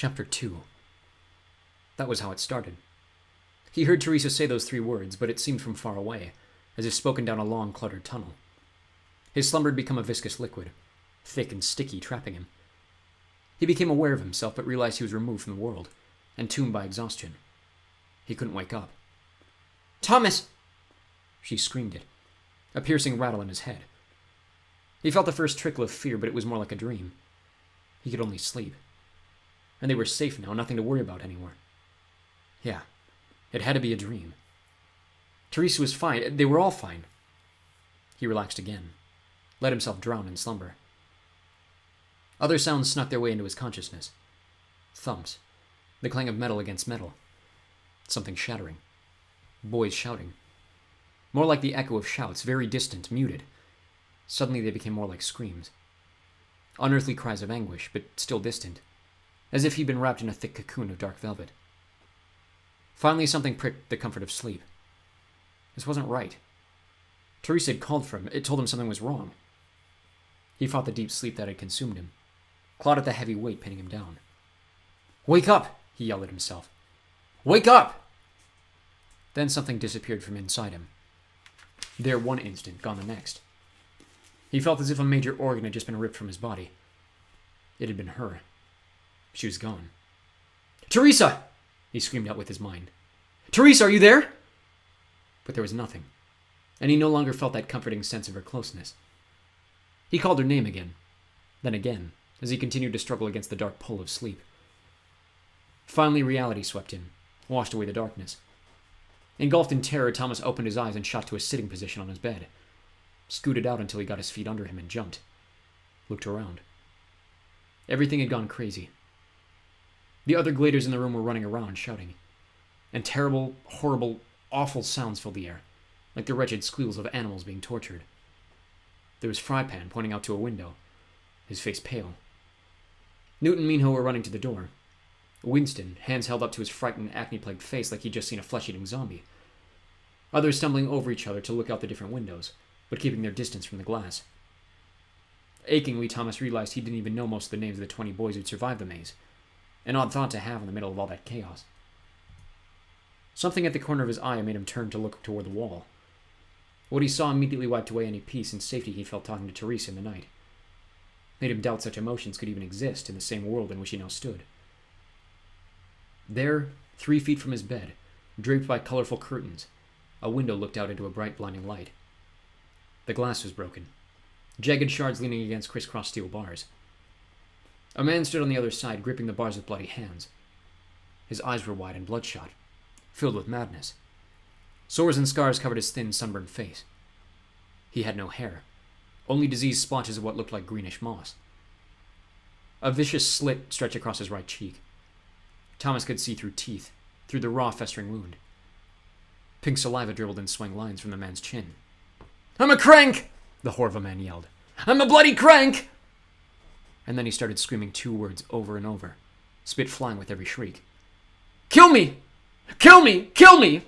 Chapter 2. That was how it started. He heard Teresa say those 3 words, but it seemed from far away, as if spoken down a long, cluttered tunnel. His slumber had become a viscous liquid, thick and sticky, trapping him. He became aware of himself, but realized he was removed from the world, entombed by exhaustion. He couldn't wake up. "Thomas!" She screamed it, a piercing rattle in his head. He felt the first trickle of fear, but it was more like a dream. He could only sleep. And they were safe now, nothing to worry about anymore. Yeah, it had to be a dream. Teresa was fine. They were all fine. He relaxed again, let himself drown in slumber. Other sounds snuck their way into his consciousness. Thumps, the clang of metal against metal. Something shattering. Boys shouting. More like the echo of shouts, very distant, muted. Suddenly they became more like screams. Unearthly cries of anguish, but still distant, as if he'd been wrapped in a thick cocoon of dark velvet. Finally something pricked the comfort of sleep. This wasn't right. Teresa had called for him. It told him something was wrong. He fought the deep sleep that had consumed him, clawed at the heavy weight pinning him down. "Wake up!" he yelled at himself. "Wake up!" Then something disappeared from inside him. There one instant, gone the next. He felt as if a major organ had just been ripped from his body. It had been her. She was gone. "Teresa!" he screamed out with his mind. "Teresa, are you there?" But there was nothing, and he no longer felt that comforting sense of her closeness. He called her name again, then again, as he continued to struggle against the dark pull of sleep. Finally, reality swept in, washed away the darkness. Engulfed in terror, Thomas opened his eyes and shot to a sitting position on his bed. Scooted out until he got his feet under him and jumped. Looked around. Everything had gone crazy. The other gladers in the room were running around, shouting. And terrible, horrible, awful sounds filled the air, like the wretched squeals of animals being tortured. There was Frypan pointing out to a window, his face pale. Newt and Minho were running to the door. Winston, hands held up to his frightened, acne-plagued face like he'd just seen a flesh-eating zombie. Others stumbling over each other to look out the different windows, but keeping their distance from the glass. Achingly, Thomas realized he didn't even know most of the names of the 20 boys who'd survived the maze. An odd thought to have in the middle of all that chaos. Something at the corner of his eye made him turn to look toward the wall. What he saw immediately wiped away any peace and safety he felt talking to Teresa in the night. Made him doubt such emotions could even exist in the same world in which he now stood. There, 3 feet from his bed, draped by colorful curtains, a window looked out into a bright, blinding light. The glass was broken, jagged shards leaning against crisscross steel bars. A man stood on the other side, gripping the bars with bloody hands. His eyes were wide and bloodshot, filled with madness. Sores and scars covered his thin, sunburned face. He had no hair, only diseased splotches of what looked like greenish moss. A vicious slit stretched across his right cheek. Thomas could see through teeth, through the raw, festering wound. Pink saliva dribbled in swaying lines from the man's chin. "I'm a crank!" the whore of a man yelled. "I'm a bloody crank!" And then he started screaming 2 words over and over, spit flying with every shriek. "Kill me! Kill me! Kill me!"